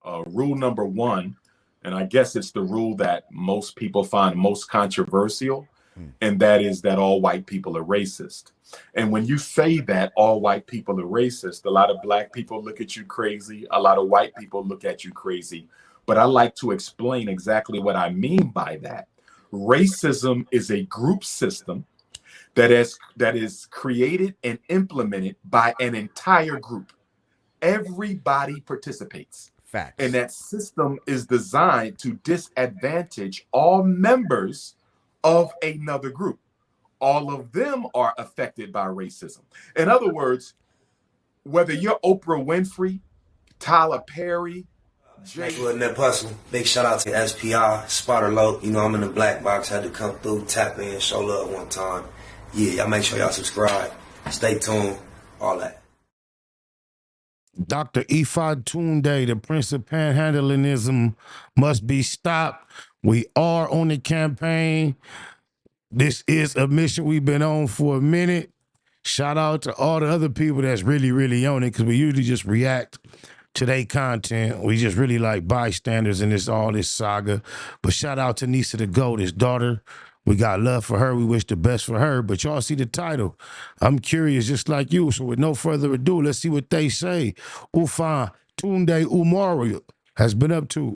Rule number one, and I guess it's the rule that most people find most controversial, and that is that all white people are racist. And when you say that all white people are racist, a lot of black people look at you crazy. A lot of white people look at you crazy. But I like to explain exactly what I mean by that. Racism is a group system that is created and implemented by an entire group. Everybody participates. Facts. And that system is designed to disadvantage all members of another group. All of them are affected by racism. In other words, whether you're Oprah Winfrey, Tyler Perry, Big shout out to SPI, Spotter Low. You know, I'm in the black box, had to come through, tap in, show love one time. Yeah, y'all make sure y'all subscribe. Stay tuned, all that. Dr. Ifad Tunde, the Prince of Panhandlingism, must be stopped. We are on the campaign. This is a mission we've been on for a minute. Shout out to all the other people that's really, really on it, because we usually just react to their content. We just really like bystanders in all this saga. But shout out to Nisa the GOAT, his daughter. We got love for her. We wish the best for her. But y'all see the title. I'm curious, just like you. So with no further ado, let's see what they say. Ufan Tunde Umar has been up to.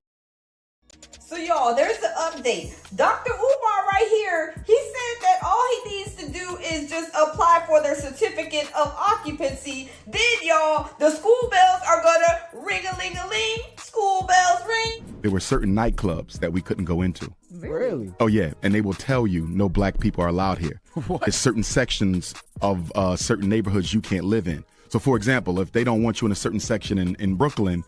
So y'all, there's the update. Dr. Umar right here, he said that all he needs to do is just apply for their certificate of occupancy. Then y'all, the school bells are gonna ring-a-ling-a-ling. School bells ring. There were certain nightclubs that we couldn't go into. Really? Oh yeah, and they will tell you no black people are allowed here. What? There's certain sections of certain neighborhoods you can't live in. So for example, if they don't want you in a certain section in Brooklyn,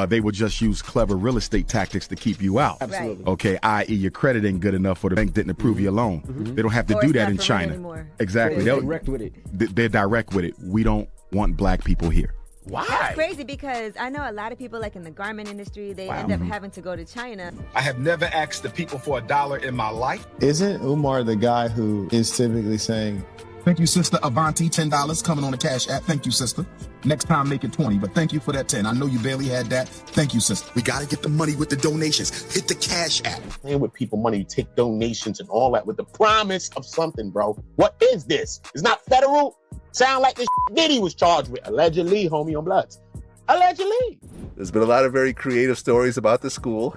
they would just use clever real estate tactics to keep you out. Absolutely. Okay, i.e. your credit ain't good enough or the bank didn't approve your loan. They don't have to do that in China. Exactly. They're direct with it. They're direct with it. We don't want black people here. Why? That's crazy, because I know a lot of people, like in the garment industry, they end up having to go to China. I have never asked the people for $1 in my life. Isn't Umar the guy who is typically saying, "Thank you, sister. Avanti, $10 coming on the Cash App. Thank you, sister. Next time, make it 20, but thank you for that 10. I know you barely had that. Thank you, sister." We got to get the money with the donations. Hit the Cash App. Playing with people money, take donations and all that with the promise of something, bro. What is this? It's not federal. Sound like this Diddy was charged with. Allegedly, homie on Bloods. Allegedly. There's been a lot of very creative stories about the school.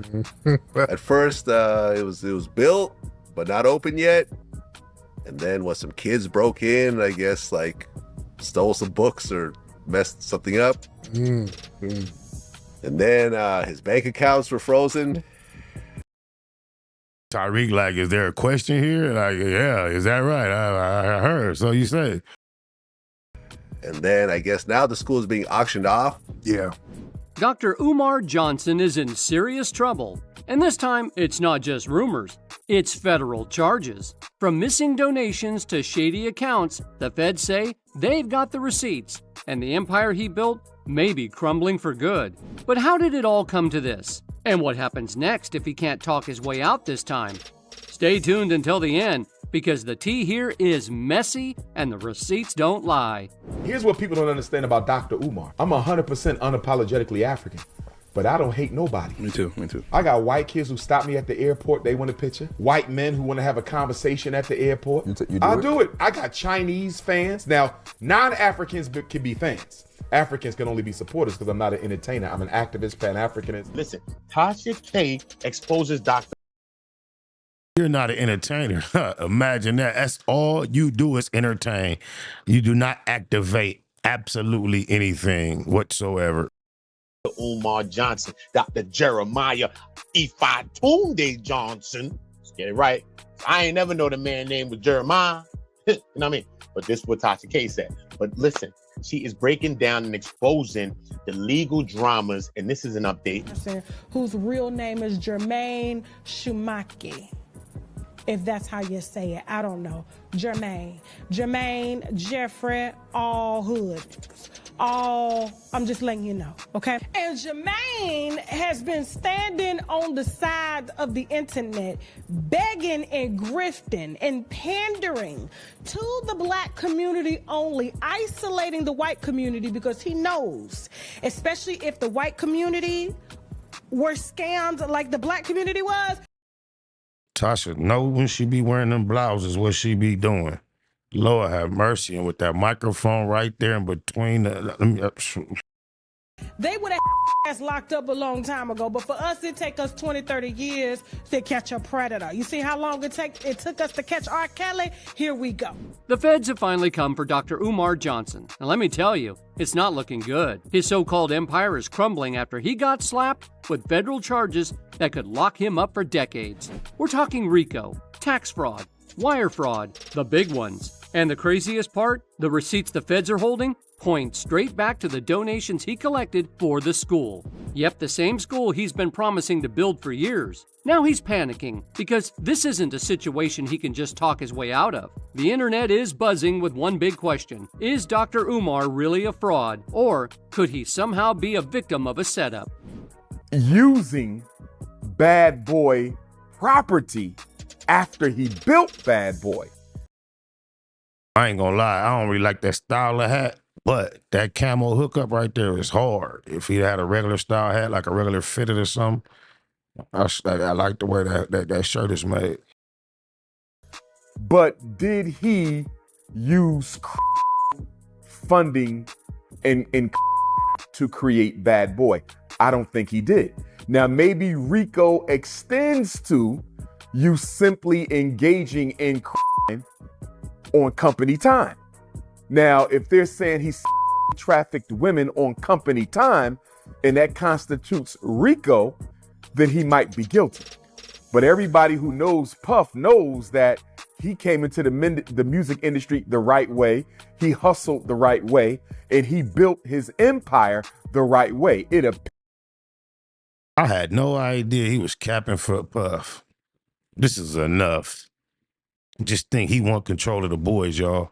At first, it was built, but not open yet. And then some kids broke in, I guess, like stole some books or messed something up. And then his bank accounts were frozen. Tariq, like, is there a question here? Like, yeah, is that right? I heard. So you say. And then I guess now the school is being auctioned off. yeah. Dr. Umar Johnson is in serious trouble. And this time, it's not just rumors. It's federal charges. From missing donations to shady accounts, the feds say they've got the receipts, and the empire he built may be crumbling for good. But how did it all come to this? And what happens next if he can't talk his way out this time? Stay tuned until the end, because the tea here is messy and the receipts don't lie. Here's what people don't understand about Dr. Umar. I'm 100% unapologetically African, but I don't hate nobody. Me too. I got white kids who stop me at the airport, they want a picture. White men who want to have a conversation at the airport. I'll do it. I got Chinese fans. Now, non-Africans can be fans. Africans can only be supporters because I'm not an entertainer. I'm an activist, Pan-Africanist. Listen, Tasha K exposes Dr. You're not an entertainer. Imagine that. That's all you do is entertain. You do not activate absolutely anything whatsoever. Umar Johnson, Dr. Jeremiah Ifatunde Johnson. Let's get it right. I ain't never know the man name was Jeremiah. You know what I mean? But this is what Tasha K said. But listen, she is breaking down and exposing the legal dramas, and this is an update. Whose real name is Jermaine Shumaki. If that's how you say it, I don't know. Jermaine, Jeffrey, all hood. I'm just letting you know, okay? And Jermaine has been standing on the side of the internet, begging and grifting and pandering to the black community only, isolating the white community because he knows, especially if the white community were scammed like the black community was? Tasha know when she be wearing them blouses, what she be doing. Lord have mercy. And with that microphone right there in between They would have ass locked up a long time ago, but for us, it take us 20, 30 years to catch a predator. You see how long it took us to catch R. Kelly? Here we go. The feds have finally come for Dr. Umar Johnson. And let me tell you, it's not looking good. His so-called empire is crumbling after he got slapped with federal charges that could lock him up for decades. We're talking RICO, tax fraud, wire fraud, the big ones. And the craziest part, the receipts the feds are holding point straight back to the donations he collected for the school. Yep, the same school he's been promising to build for years. Now he's panicking because this isn't a situation he can just talk his way out of. The internet is buzzing with one big question. Is Dr. Umar really a fraud, or could he somehow be a victim of a setup? Using Bad Boy property after he built Bad Boy. I ain't gonna lie, I don't really like that style of hat, but that camo hookup right there is hard. If he had a regular style hat, like a regular fitted or something, I like the way that shirt is made. But did he use funding and to create Bad Boy? I don't think he did. Now, maybe RICO extends to you simply engaging in crime on company time. Now, if they're saying he trafficked women on company time and that constitutes RICO, then he might be guilty. But everybody who knows Puff knows that he came into the music industry the right way, he hustled the right way, and he built his empire the right way. I had no idea he was capping for Puff. This is enough. Just think he want control of the boys, y'all.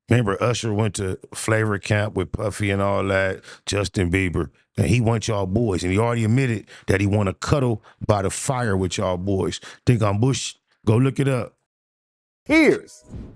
Remember Usher went to Flavor Camp with Puffy and all that, Justin Bieber, and he want y'all boys. And he already admitted that he want to cuddle by the fire with y'all boys. Think I'm Bush? Go look it up.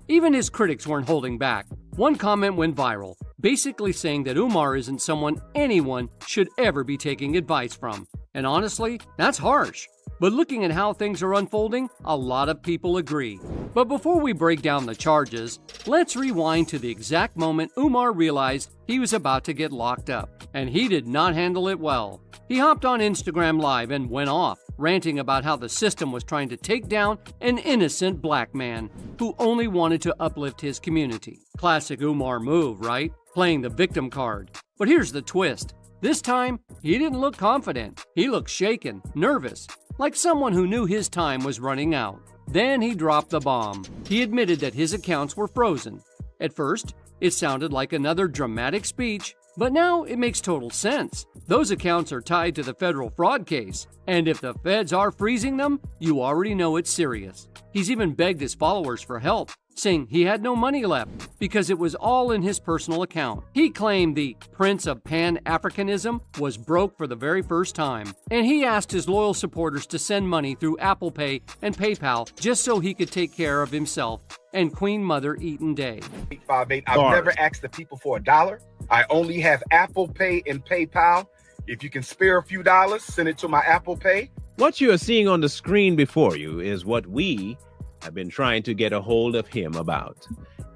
Even his critics weren't holding back. One comment went viral, basically saying that Umar isn't someone anyone should ever be taking advice from. And honestly, that's harsh. But looking at how things are unfolding, a lot of people agree. But before we break down the charges, let's rewind to the exact moment Umar realized he was about to get locked up. And he did not handle it well. He hopped on Instagram Live and went off, ranting about how the system was trying to take down an innocent black man who only wanted to uplift his community. Classic Umar move, right? Playing the victim card. But here's the twist. This time, he didn't look confident. He looked shaken, nervous, like someone who knew his time was running out. Then he dropped the bomb. He admitted that his accounts were frozen. At first, it sounded like another dramatic speech, but now it makes total sense. Those accounts are tied to the federal fraud case, and if the feds are freezing them, you already know it's serious. He's even begged his followers for help, saying he had no money left because it was all in his personal account. He claimed the Prince of Pan-Africanism was broke for the very first time, and he asked his loyal supporters to send money through Apple Pay and PayPal just so he could take care of himself and Queen Mother Eaton Day. 858. I've never asked the people for $1. I only have Apple Pay and PayPal. If you can spare a few dollars, send it to my Apple Pay. What you are seeing on the screen before you is what we have been trying to get a hold of him about.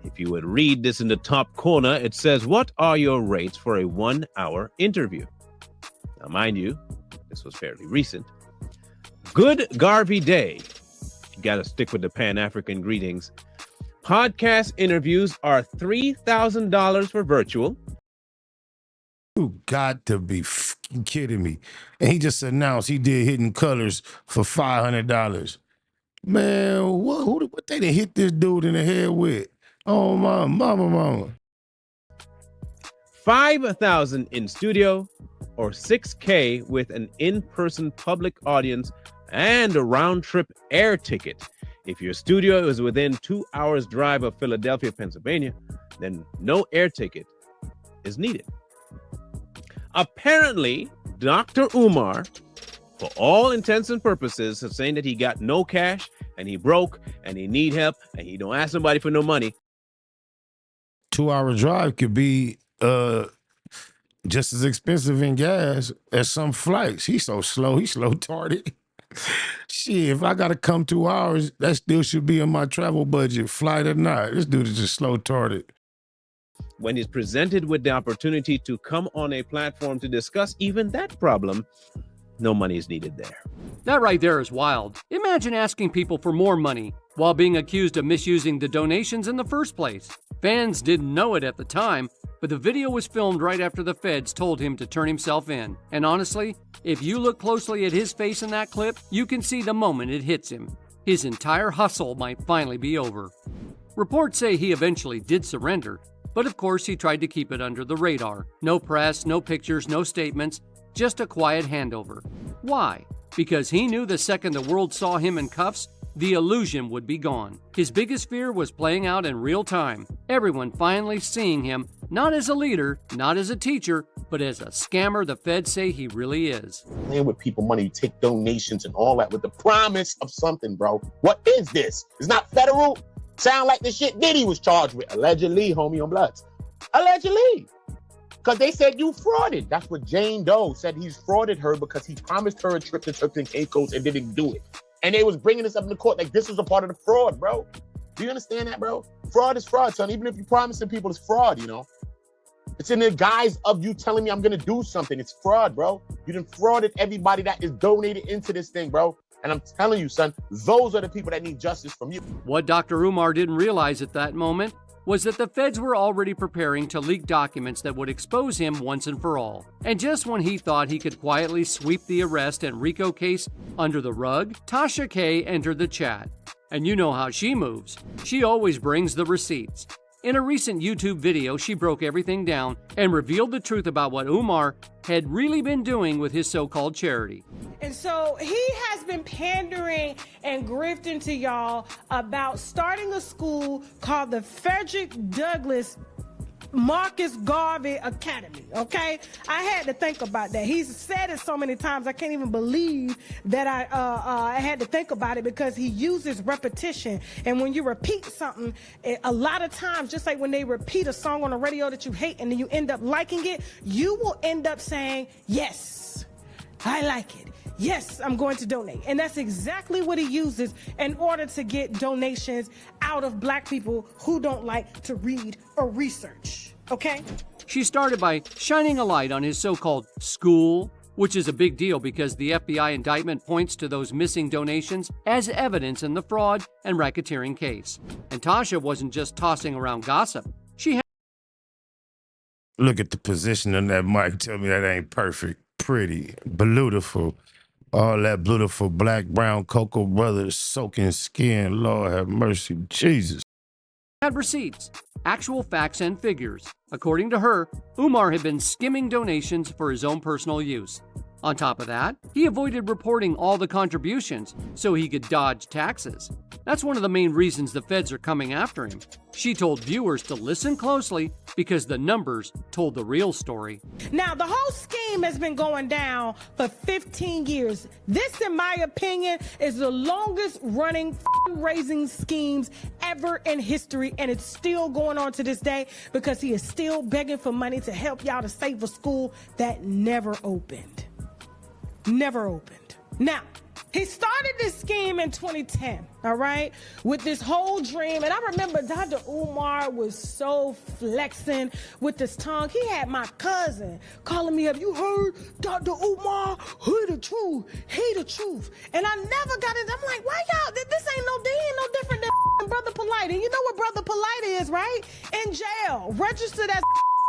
If you would read this in the top corner, it says, what are your rates for a 1-hour interview? Now, mind you, this was fairly recent. Good Garvey Day. You got to stick with the Pan-African greetings. Podcast interviews are $3,000 for virtual. You got to be fucking kidding me. And he just announced he did Hidden Colors for $500. Man, what they done hit this dude in the head with? Oh, my mama. $5,000 in studio or $6K with an in-person public audience and a round-trip air ticket. If your studio is within 2 hours drive of Philadelphia, Pennsylvania, then no air ticket is needed. Apparently, Dr. Umar, for all intents and purposes, is saying that he got no cash and he broke and he need help and he don't ask somebody for no money. 2 hour drive could be just as expensive in gas as some flights. He's so slow. He's slow-tarded. Shit, if I got to come 2 hours, that still should be in my travel budget, flight or not. This dude is just slow-tarded. When he's presented with the opportunity to come on a platform to discuss even that problem, no money is needed there. That right there is wild. Imagine asking people for more money while being accused of misusing the donations in the first place. Fans didn't know it at the time, but the video was filmed right after the feds told him to turn himself in. And honestly, if you look closely at his face in that clip, you can see the moment it hits him. His entire hustle might finally be over. Reports say he eventually did surrender, but of course he tried to keep it under the radar. No press, no pictures, no statements, just a quiet handover. Why? Because he knew the second the world saw him in cuffs, the illusion would be gone. His biggest fear was playing out in real time. Everyone finally seeing him, not as a leader, not as a teacher, but as a scammer the feds say he really is. Playing with people money, you take donations and all that with the promise of something, bro. What is this? It's not federal? Sound like the shit Diddy was charged with. Allegedly, homie on Bloods. Allegedly. Because they said you frauded. That's what Jane Doe said. He's frauded her because he promised her a trip to Turks and Caicos and didn't do it. And they was bringing this up in the court like this was a part of the fraud, bro. Do you understand that, bro? Fraud is fraud, son. Even if you're promising people, it's fraud, you know? It's in the guise of you telling me I'm going to do something. It's fraud, bro. You done frauded everybody that is donated into this thing, bro. And I'm telling you, son, those are the people that need justice from you. What Dr. Umar didn't realize at that moment was that the feds were already preparing to leak documents that would expose him once and for all. And just when he thought he could quietly sweep the arrest and RICO case under the rug, Tasha K entered the chat. And you know how she moves. She always brings the receipts. In a recent YouTube video, she broke everything down and revealed the truth about what Umar had really been doing with his so-called charity. And so he has been pandering and grifting to y'all about starting a school called the Frederick Douglass Marcus Garvey Academy, okay? I had to think about that. He's said it so many times, I can't even believe that I had to think about it because he uses repetition. And when you repeat something, a lot of times, just like when they repeat a song on the radio that you hate and then you end up liking it, you will end up saying, yes, I like it. Yes, I'm going to donate. And that's exactly what he uses in order to get donations out of black people who don't like to read or research, okay? She started by shining a light on his so-called school, which is a big deal because the FBI indictment points to those missing donations as evidence in the fraud and racketeering case. And Tasha wasn't just tossing around gossip. She had... Look at the position on that mic. Tell me that ain't perfect. Pretty, beautiful. All that beautiful black, brown, cocoa brothers soaking skin. Lord have mercy. Jesus. Had receipts, actual facts and figures. According to her, Umar had been skimming donations for his own personal use. On top of that, he avoided reporting all the contributions so he could dodge taxes. That's one of the main reasons the feds are coming after him. She told viewers to listen closely because the numbers told the real story. Now, the whole scheme has been going down for 15 years. This, in my opinion, is the longest running fundraising schemes ever in history, and it's still going on to this day because he is still begging for money to help y'all to save a school that never opened. Never opened. Now, he started this scheme in 2010, all right, with this whole dream. And I remember Dr. Umar was so flexing with his tongue. He had my cousin calling me up. You heard Dr. Umar? He the truth. He the truth. And I never got it. I'm like, why y'all? This ain't no different than Brother Polite. And you know what Brother Polite is, right? In jail, registered as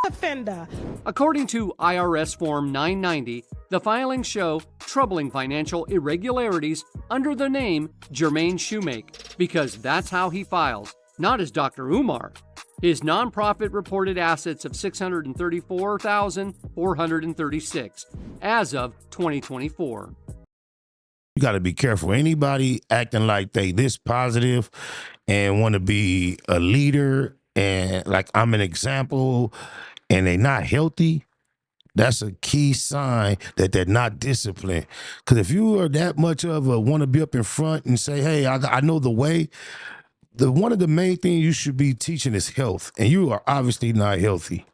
offender. According to IRS Form 990, the filings show troubling financial irregularities under the name Jermaine Shoemake because that's how he files, not as Dr. Umar. His nonprofit reported assets of $634,436 as of 2024. You got to be careful. Anybody acting like they this positive and want to be a leader and like I'm an example and they not healthy, that's a key sign that they're not disciplined. Because if you are that much of a want to be up in front and say, hey, I know the way, one of the main things you should be teaching is health. And you are obviously not healthy.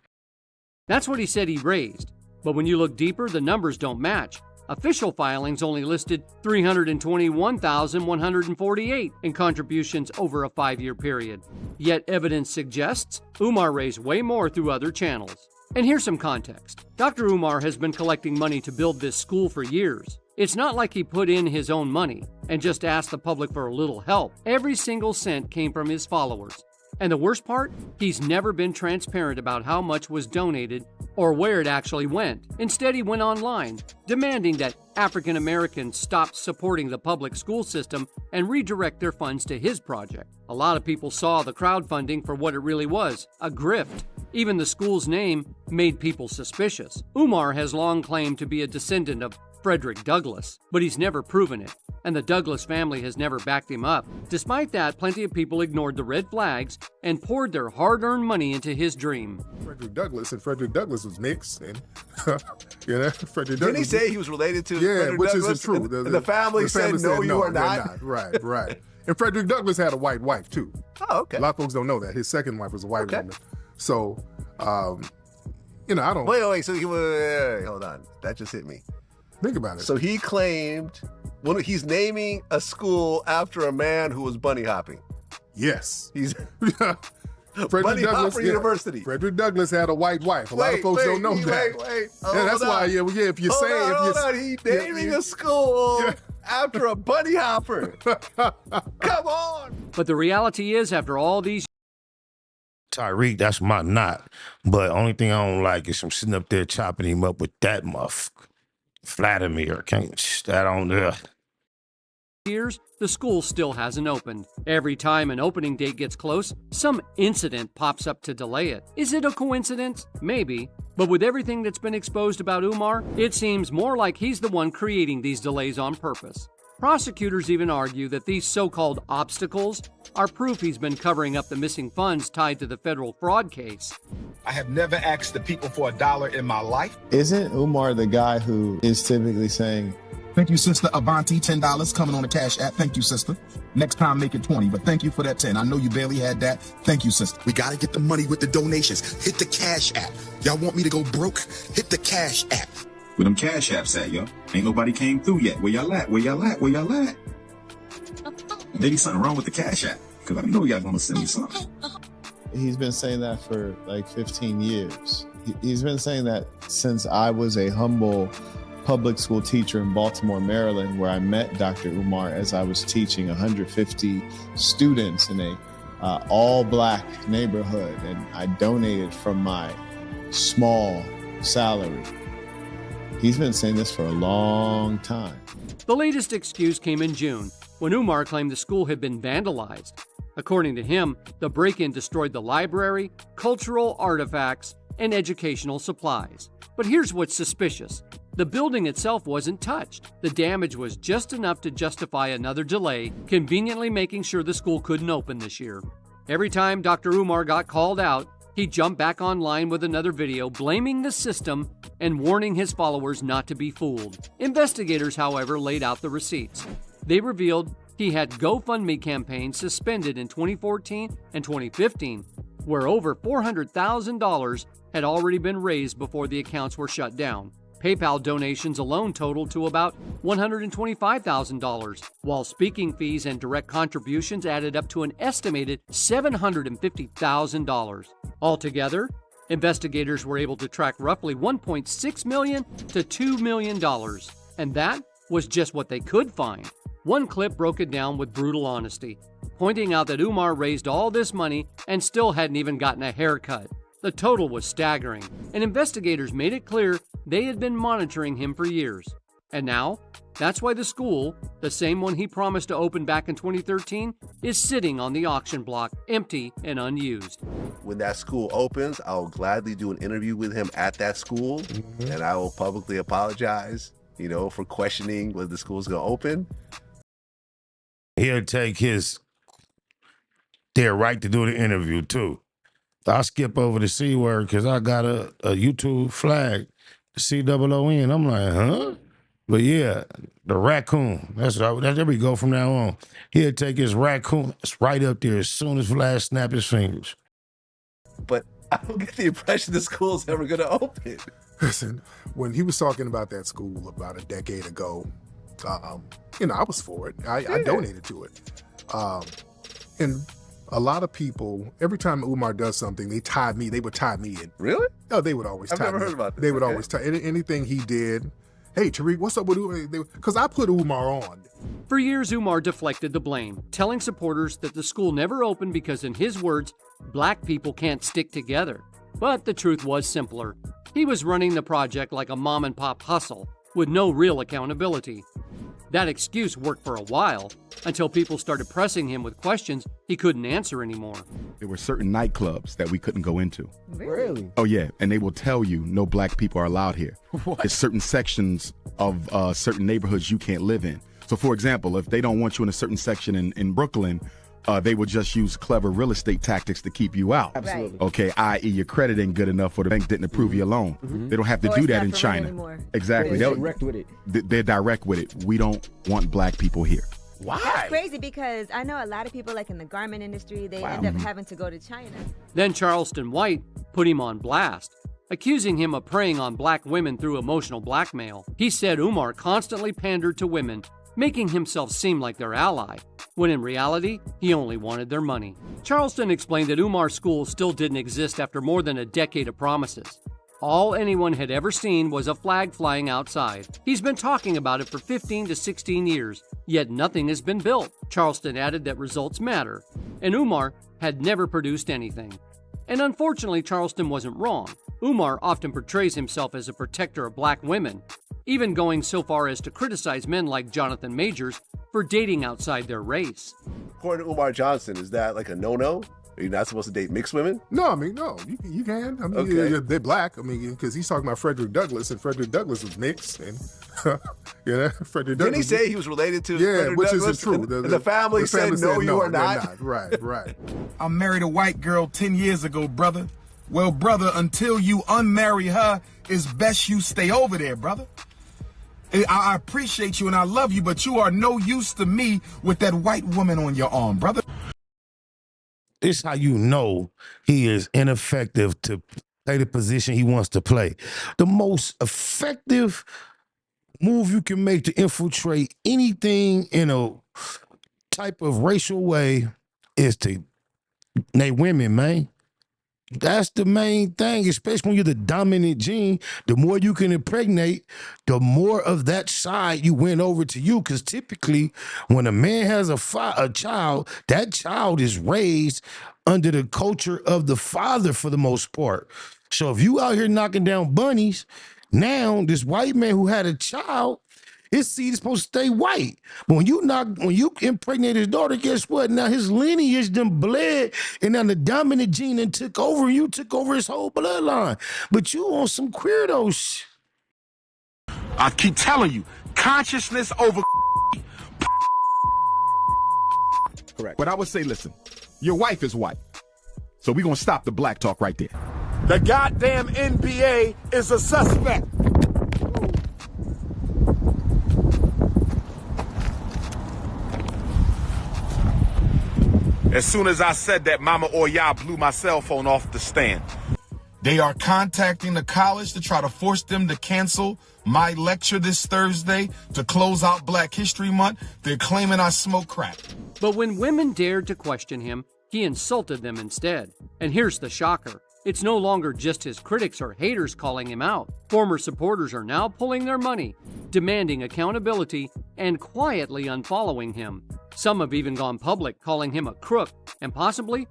That's what he said he raised. But when you look deeper, the numbers don't match. Official filings only listed $321,148 in contributions over a 5-year period. Yet evidence suggests Umar raised way more through other channels. And here's some context. Dr. Umar has been collecting money to build this school for years. It's not like he put in his own money and just asked the public for a little help. Every single cent came from his followers. And the worst part? He's never been transparent about how much was donated or where it actually went. Instead, he went online, demanding that African Americans stop supporting the public school system and redirect their funds to his project. A lot of people saw the crowdfunding for what it really was, a grift. Even the school's name made people suspicious. Umar has long claimed to be a descendant of Frederick Douglass, but he's never proven it, and the Douglass family has never backed him up. Despite that, plenty of people ignored the red flags and poured their hard-earned money into his dream. Frederick Douglass, and Frederick Douglass was mixed, and Frederick Douglass. Didn't he say he was related to Frederick which Douglass? isn't true. And the family said, no, you are not. Right. And Frederick Douglass had a white wife, too. Oh, okay. A lot of folks don't know that. His second wife was a white woman. So, I don't... Wait, so hold on. That just hit me. Think about it. So he claimed, he's naming a school after a man who was bunny hopping. Yes. He's... Bunny Hopper University. Frederick Douglass had a white wife. A lot of folks don't know that. Wait. That's why, if you're saying... Hold on. He's naming a school after a bunny hopper. Come on. But the reality is, after all these... Tariq, that's my knot. But only thing I don't like is him sitting up there chopping him up with that muff. Vladimir, can't that on there. Years, the school still hasn't opened. Every time an opening date gets close, some incident pops up to delay it. Is it a coincidence? Maybe. But with everything that's been exposed about Umar, it seems more like he's the one creating these delays on purpose. Prosecutors even argue that these so-called obstacles are proof he's been covering up the missing funds tied to the federal fraud case. I have never asked the people for $1 in my life. Isn't Umar the guy who is typically saying, thank you, sister. Avanti, $10 coming on the cash app. Thank you, sister. Next time, make it 20, but thank you for that 10. I know you barely had that. Thank you, sister. We gotta get the money with the donations. Hit the cash app. Y'all want me to go broke? Hit the cash app. Where them cash apps at, yo? Ain't nobody came through yet. Where y'all at? There be something wrong with the cash app, because I know y'all gonna send me something. He's been saying that for like 15 years. He's been saying that since I was a humble public school teacher in Baltimore, Maryland, where I met Dr. Umar as I was teaching 150 students in a all-black neighborhood, and I donated from my small salary. He's been saying this for a long time. The latest excuse came in June, when Umar claimed the school had been vandalized. According to him, the break-in destroyed the library, cultural artifacts, and educational supplies. But here's what's suspicious. The building itself wasn't touched. The damage was just enough to justify another delay, conveniently making sure the school couldn't open this year. Every time Dr. Umar got called out, he jumped back online with another video blaming the system and warning his followers not to be fooled. Investigators, however, laid out the receipts. They revealed he had GoFundMe campaigns suspended in 2014 and 2015, where over $400,000 had already been raised before the accounts were shut down. PayPal donations alone totaled to about $125,000, while speaking fees and direct contributions added up to an estimated $750,000. Altogether, investigators were able to track roughly $1.6 million to $2 million, and that was just what they could find. One clip broke it down with brutal honesty, pointing out that Umar raised all this money and still hadn't even gotten a haircut. The total was staggering, and investigators made it clear they had been monitoring him for years. And now, that's why the school, the same one he promised to open back in 2013, is sitting on the auction block, empty and unused. When that school opens, I'll gladly do an interview with him at that school, and I will publicly apologize, for questioning whether the school's going to open. He'll take their right to do the interview, too. I'll skip over the C word because I got a YouTube flag, the COON. I'm like, huh? But yeah, the raccoon. That's there we go from now on. He'll take his raccoon. It's right up there as soon as Vlad snap his fingers. But I don't get the impression the school's ever going to open. Listen, when he was talking about that school about a decade ago, I was for it. I donated to it. And a lot of people, every time Umar does something, they would tie me in. Really? No, they would always tie me in. I've never heard about this. They would always tie anything he did. Hey, Tariq, what's up with Umar? Because I put Umar on. For years, Umar deflected the blame, telling supporters that the school never opened because, in his words, black people can't stick together. But the truth was simpler. He was running the project like a mom-and-pop hustle, with no real accountability. That excuse worked for a while, until people started pressing him with questions he couldn't answer anymore. There were certain nightclubs that we couldn't go into. Really? Oh, yeah, and they will tell you no black people are allowed here. What? There's certain sections of certain neighborhoods you can't live in. So, for example, if they don't want you in a certain section in Brooklyn, they would just use clever real estate tactics to keep you out. Absolutely. Okay, i.e. your credit ain't good enough or the bank didn't approve your loan. They don't have to Or do it's that not in for China. rent anymore. Exactly. They're direct with it. They're direct with it. We don't want black people here. Why? That's crazy because I know a lot of people like in the garment industry, they end up having to go to China. Then Charleston White put him on blast, accusing him of preying on black women through emotional blackmail. He said Umar constantly pandered to women, making himself seem like their ally, when in reality, he only wanted their money. Charleston explained that Umar's school still didn't exist after more than a decade of promises. All anyone had ever seen was a flag flying outside. He's been talking about it for 15 to 16 years, yet nothing has been built. Charleston added that results matter, and Umar had never produced anything. And unfortunately, Charleston wasn't wrong. Umar often portrays himself as a protector of black women, even going so far as to criticize men like Jonathan Majors for dating outside their race. According to Umar Johnson, is that like a no-no? Are you not supposed to date mixed women? No, I mean, no, you can. I mean, Okay. they're black. I mean, because he's talking about Frederick Douglass, and Frederick Douglass was mixed, and Frederick Douglass. Didn't he say he was related to Yeah, Frederick which Douglass? isn't true. And the family said, no, you are they're not. Right. I married a white girl 10 years ago, brother. Well, brother, until you unmarry her, it's best you stay over there, brother. I appreciate you and I love you, but you are no use to me with that white woman on your arm, brother. This is how you know he is ineffective to play the position he wants to play. The most effective move you can make to infiltrate anything in a type of racial way is to name women, man. That's the main thing, especially when you're the dominant gene. The more you can impregnate, the more of that side you win over to you. Because typically, when a man has a child, that child is raised under the culture of the father for the most part. So if you out here knocking down bunnies, now this white man who had a child, his seed is supposed to stay white. But when you impregnate his daughter, guess what? Now his lineage done bled, and now the dominant gene then took over, and you took over his whole bloodline. But you on some queerdo shit. I keep telling you, consciousness over. Correct. But I would say, listen, your wife is white. So we're going to stop the black talk right there. The goddamn NBA is a suspect. As soon as I said that, Mama Oya blew my cell phone off the stand. They are contacting the college to try to force them to cancel my lecture this Thursday to close out Black History Month. They're claiming I smoke crack. But when women dared to question him, he insulted them instead. And here's the shocker. It's no longer just his critics or haters calling him out. Former supporters are now pulling their money, demanding accountability, and quietly unfollowing him. Some have even gone public, calling him a crook and possibly.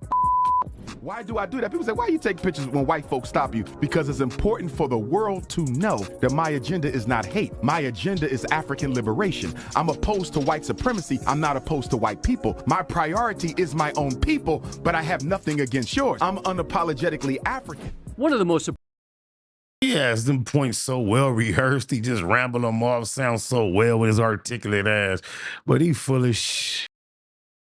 Why do I do that? People say, why you take pictures when white folks stop you? Because it's important for the world to know that my agenda is not hate. My agenda is African liberation. I'm opposed to white supremacy. I'm not opposed to white people. My priority is my own people, but I have nothing against yours. I'm unapologetically African. One of the most... He has them points so well rehearsed. He just ramble them off, sounds so well with his articulate ass. But he full of shit.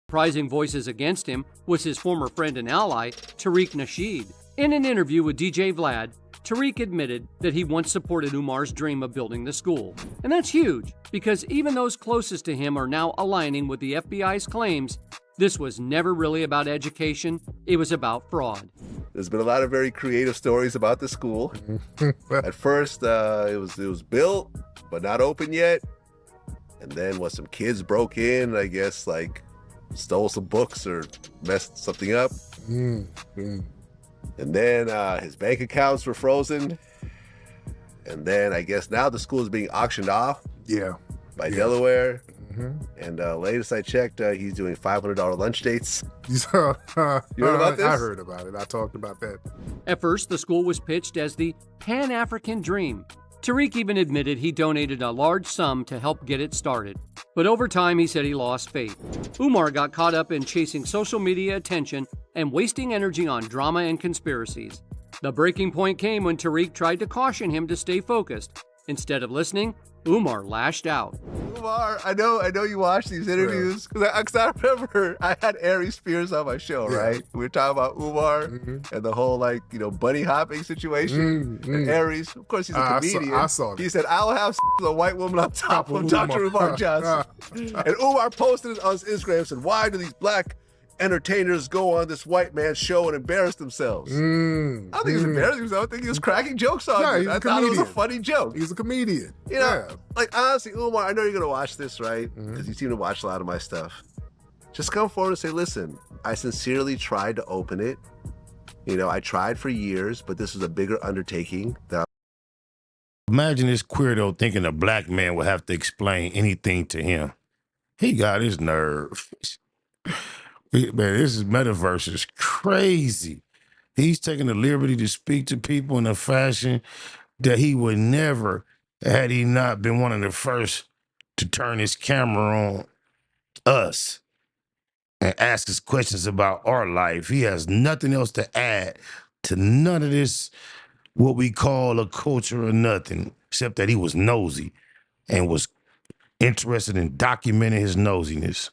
Surprising voices against him was his former friend and ally, Tariq Nasheed. In an interview with DJ Vlad, Tariq admitted that he once supported Umar's dream of building the school. And that's huge, because even those closest to him are now aligning with the FBI's claims This was never really about education. It was about fraud. There's been a lot of very creative stories about the school. At first, it was built, but not open yet. And then when some kids broke in, I guess, like, stole some books or messed something up. And then his bank accounts were frozen. And then I guess now the school is being auctioned off. By Delaware. And latest I checked, he's doing $500 lunch dates. You heard about this? I heard about it. I talked about that. At first, the school was pitched as the Pan-African Dream. Tariq even admitted he donated a large sum to help get it started. But over time, he said he lost faith. Umar got caught up in chasing social media attention and wasting energy on drama and conspiracies. The breaking point came when Tariq tried to caution him to stay focused. Instead of listening, Umar lashed out. Umar, I know you watch these interviews because I remember I had Ari Spears on my show, right? We were talking about Umar and the whole bunny hopping situation. And Aries, of course, he's a comedian. I saw that. He said, "I'll have a white woman on top of Dr. Umar Johnson." And Umar posted it on his Instagram and said, "Why do these black entertainers go on this white man's show and embarrass themselves?" I don't think he's embarrassing himself. I think he was cracking jokes on it. I thought it was a funny joke. He's a comedian. You know, honestly, Umar, I know you're going to watch this, right? Because you seem to watch a lot of my stuff. Just come forward and say, listen, I sincerely tried to open it. I tried for years, but this was a bigger undertaking. Imagine this queerdo thinking a black man would have to explain anything to him. He got his nerve. Man, this metaverse is crazy. He's taking the liberty to speak to people in a fashion that he would never, had he not been one of the first to turn his camera on us and ask us questions about our life. He has nothing else to add to none of this, what we call a culture or nothing, except that he was nosy and was interested in documenting his nosiness.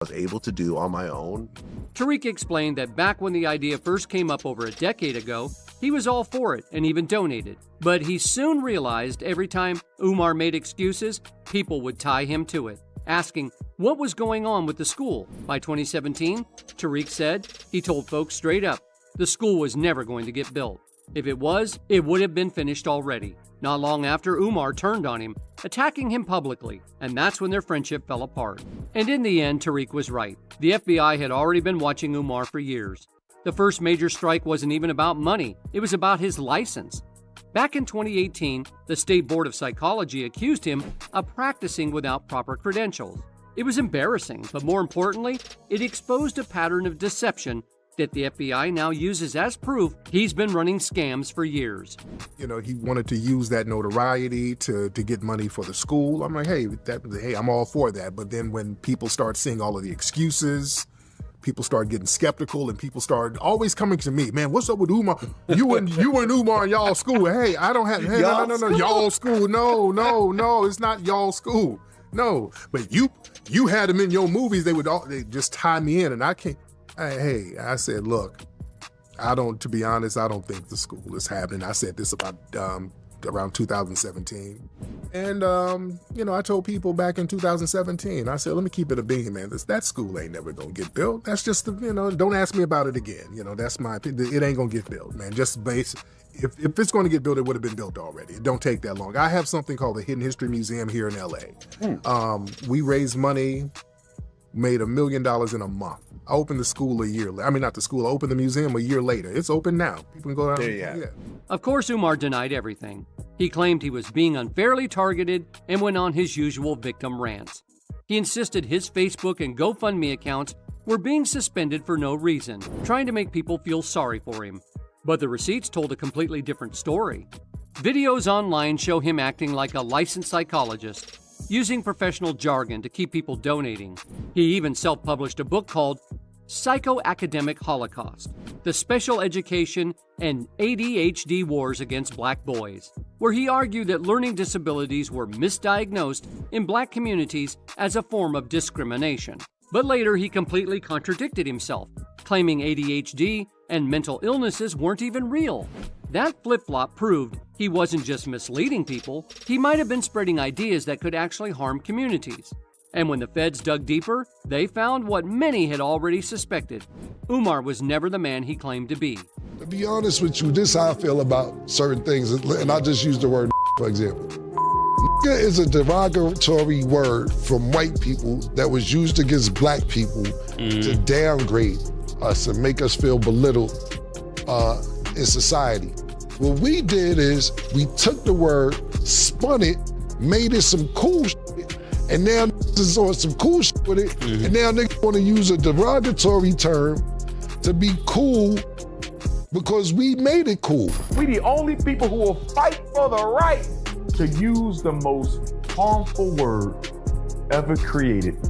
Was able to do on my own. Tariq explained that back when the idea first came up over a decade ago, he was all for it and even donated. But he soon realized every time Umar made excuses, people would tie him to it, asking what was going on with the school. By 2017, Tariq said he told folks straight up the school was never going to get built. If it was, it would have been finished already. Not long after, Umar turned on him, attacking him publicly, and that's when their friendship fell apart. And in the end, Tariq was right. The FBI had already been watching Umar for years. The first major strike wasn't even about money, it was about his license. Back in 2018, the State Board of Psychology accused him of practicing without proper credentials. It was embarrassing, but more importantly, it exposed a pattern of deception that the FBI now uses as proof he's been running scams for years. He wanted to use that notoriety to get money for the school. I'm like, hey, I'm all for that. But then when people start seeing all of the excuses, people start getting skeptical, and people start always coming to me, man, what's up with Umar? You and Umar in y'all school. Hey, I don't have, hey, no, y'all school. No, it's not y'all school. No, but you had them in your movies. They just tie me in, and I can't. Hey, I said, look, to be honest, I don't think the school is happening. I said this about around 2017. And, I told people back in 2017, I said, let me keep it a bean, man. That school ain't never going to get built. That's just, don't ask me about it again. That's my opinion. It ain't going to get built, man. Just if it's going to get built, it would have been built already. It don't take that long. I have something called the Hidden History Museum here in LA. We raised money, made $1 million in a month. I opened the school a year later. I mean, not the school, I opened the museum a year later. It's open now. People can go down. There you have it. Of course, Umar denied everything. He claimed he was being unfairly targeted and went on his usual victim rants. He insisted his Facebook and GoFundMe accounts were being suspended for no reason, trying to make people feel sorry for him. But the receipts told a completely different story. Videos online show him acting like a licensed psychologist, using professional jargon to keep people donating. He even self-published a book called Psychoacademic Holocaust, The Special Education and ADHD Wars Against Black Boys, where he argued that learning disabilities were misdiagnosed in black communities as a form of discrimination. But later he completely contradicted himself, claiming ADHD and mental illnesses weren't even real. That flip-flop proved he wasn't just misleading people, he might have been spreading ideas that could actually harm communities. And when the feds dug deeper, they found what many had already suspected. Umar was never the man he claimed to be. To be honest with you, this is how I feel about certain things, and I just use the word for example. Nigga is a derogatory word from white people that was used against black people to downgrade us and make us feel belittled in society. What we did is we took the word, spun it, made it some cool shit, and now niggas is on some cool shit with it, and now niggas want to use a derogatory term to be cool because we made it cool. We the only people who will fight for the right to use the most harmful word ever created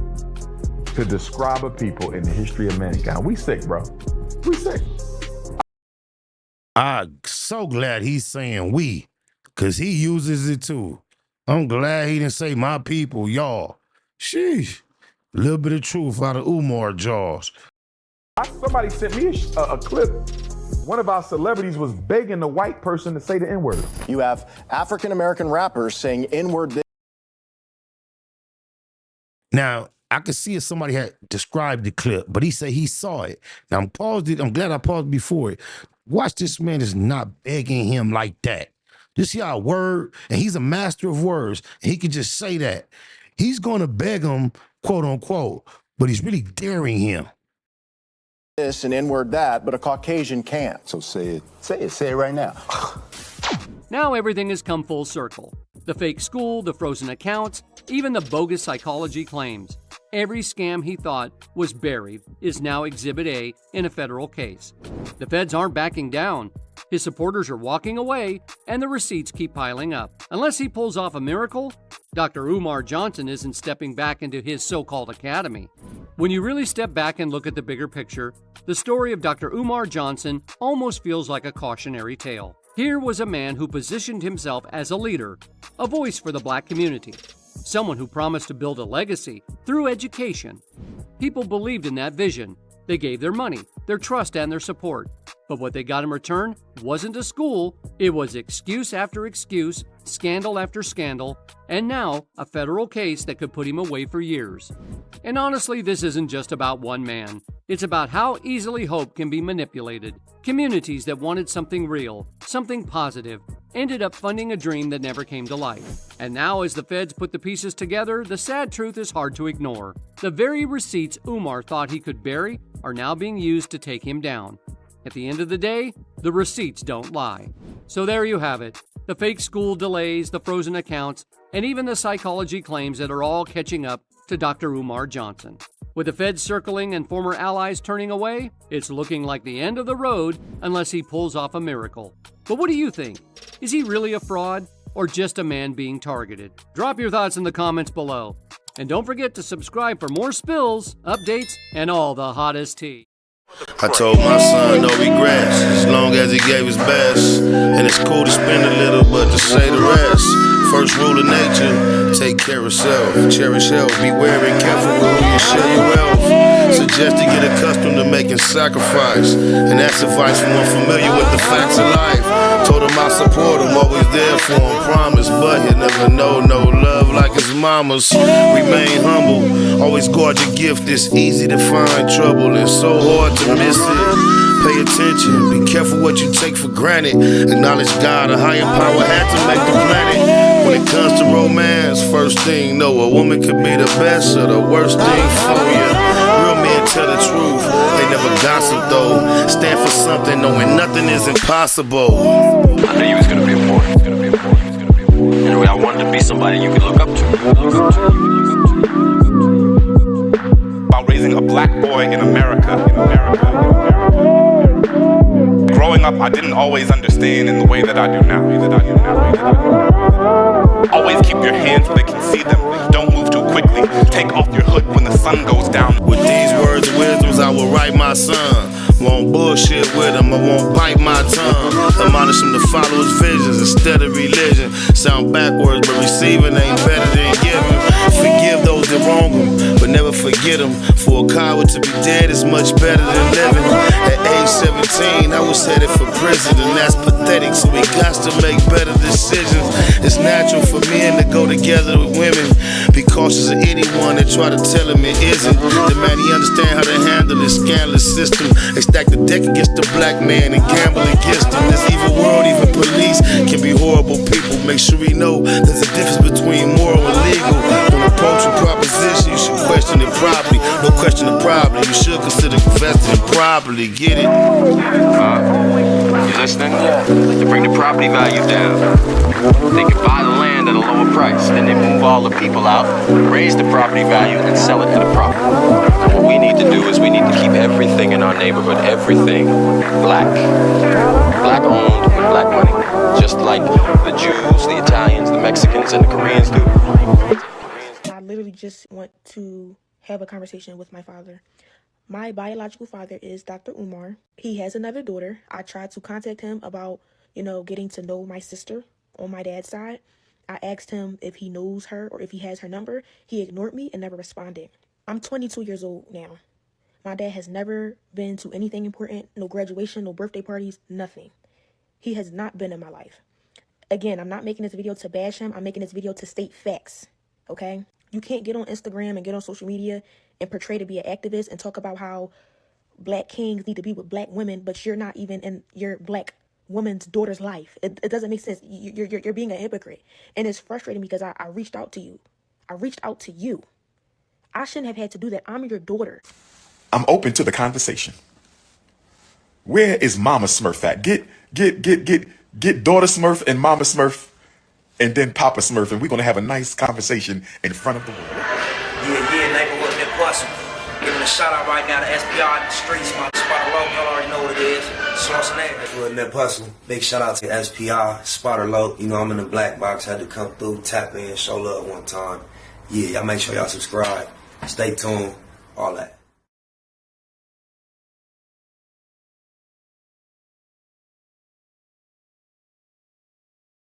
to describe a people in the history of mankind. We sick, bro. We sick. I'm so glad he's saying we, because he uses it too. I'm glad he didn't say my people, y'all. Sheesh. A little bit of truth out of Umar jaws. Somebody sent me a clip. One of our celebrities was begging the white person to say the N-word. You have African-American rappers saying N-word. Now, I could see if somebody had described the clip, but he said he saw it. Now, I'm glad I paused before it. Watch, this man is not begging him like that. Just see how a word, and he's a master of words, and he could just say that. He's going to beg him, quote unquote, but he's really daring him. This and N-word that, but a Caucasian can't. So say it right now. Now everything has come full circle. The fake school, the frozen accounts, even the bogus psychology claims. Every scam he thought was buried is now Exhibit A in a federal case. The feds aren't backing down. His supporters are walking away, and the receipts keep piling up. Unless he pulls off a miracle, Dr. Umar Johnson isn't stepping back into his so-called academy. When you really step back and look at the bigger picture, the story of Dr. Umar Johnson almost feels like a cautionary tale. Here was a man who positioned himself as a leader, a voice for the black community, someone who promised to build a legacy through education. People believed in that vision. They gave their money, their trust, and their support. But what they got in return wasn't a school, it was excuse after excuse, scandal after scandal, and now a federal case that could put him away for years. And honestly, this isn't just about one man. It's about how easily hope can be manipulated. Communities that wanted something real, something positive, ended up funding a dream that never came to life. And now as the feds put the pieces together, the sad truth is hard to ignore. The very receipts Umar thought he could bury are now being used to take him down. At the end of the day, the receipts don't lie. So there you have it. The fake school delays, the frozen accounts, and even the psychology claims that are all catching up to Dr. Umar Johnson. With the feds circling and former allies turning away, it's looking like the end of the road unless he pulls off a miracle. But what do you think? Is he really a fraud or just a man being targeted? Drop your thoughts in the comments below. And don't forget to subscribe for more spills, updates, and all the hottest tea. I told my son no regrets, as long as he gave his best. And it's cool to spend a little, but to say the rest. First rule of nature, take care of self. Cherish health, be wary and careful with who you share your wealth. Suggest to get accustomed to making sacrifice. And that's advice from one familiar with the facts of life. Told him I support him, always there for him, promise. But he'll never know no love like his mama's. Remain humble, always guard your gift. It's easy to find trouble and so hard to miss it. Pay attention, be careful what you take for granted. Acknowledge God, a higher power had to make the planet. When it comes to romance, first thing, know a woman could be the best or the worst thing for you. Real men tell the truth, they never gossip though. Stand for something knowing nothing is impossible. I knew you was gonna be important. Anyway, I wanted to be somebody you could look up to. About raising a black boy in America. Growing up, I didn't always understand in the way that I do now. Always keep your hands where they can see them. Don't move too quickly. Take off your hood when the sun goes down. With these words of wisdoms, I will write my son. Won't bullshit with him, I won't bite my tongue. Admonish him to follow his visions instead of religion. Sound backwards, but receiving ain't better than giving. Forgive those that wrong him, but never forget him. For a coward to be dead is much better than living. At age 17, I was headed for prison, and that's pathetic, so we got to make better decisions. It's natural for men to go together with women. Be cautious of anyone that try to tell him it isn't. The man, he understand how to handle this scandalous system. They stack the deck against the black man and gamble against him. This evil world, even police can be horrible people. Make sure we know there's a difference between moral and legal. When approaching proposition, you should question it properly. No question it properly. You should consider investing it properly. Get it? You listening? To bring the property value down. They can buy the land at a lower price. Then they move all the people out, raise the property value, and sell it at a profit. And what we need to do is we need to keep everything in our neighborhood, everything black. Black owned with black money. Just like the Jews, the Italians, the Mexicans, and the Koreans do. I literally just want to have a conversation with my father. My biological father is Dr. Umar. He has another daughter. I tried to contact him about, getting to know my sister on my dad's side. I asked him if he knows her or if he has her number. He ignored me and never responded. I'm 22 years old now. My dad has never been to anything important, no graduation, no birthday parties, nothing. He has not been in my life. Again, I'm not making this video to bash him. I'm making this video to state facts, okay? You can't get on Instagram and get on social media and portray to be an activist and talk about how black kings need to be with black women, but you're not even in your black woman's daughter's life. It doesn't make sense. You're being a hypocrite. And it's frustrating because I reached out to you. I reached out to you. I shouldn't have had to do that. I'm your daughter. I'm open to the conversation. Where is Mama Smurf at? Get daughter Smurf and Mama Smurf and then Papa Smurf, and we're gonna have a nice conversation in front of the world. Yeah, neighborhood Nip Bustin'. Giving a shout out right now to SPR in the streets, my Spotter Low, y'all already know what it is. Source name. Neighborhood Nip Bustin'. Big shout out to SPR, Spotter Low. I'm in the black box, had to come through, tap in, show love one time. Yeah, y'all make sure y'all subscribe. Stay tuned, all that.